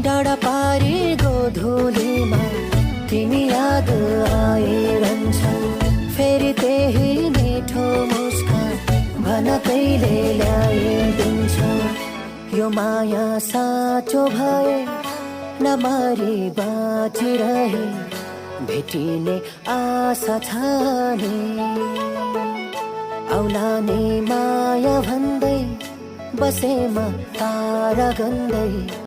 डाँडा पारी गोधुलीमा तिमी याद आइरहन्छौ। फेरि त्यही मिठो मुस्कान भन कहिले ल्याइदिन्छौ। यो माया साँचो भए नमारी बाँचिरहे भेटिने आशा छ नि। औला नि माया भन्दै बसेमा तारा गन्दै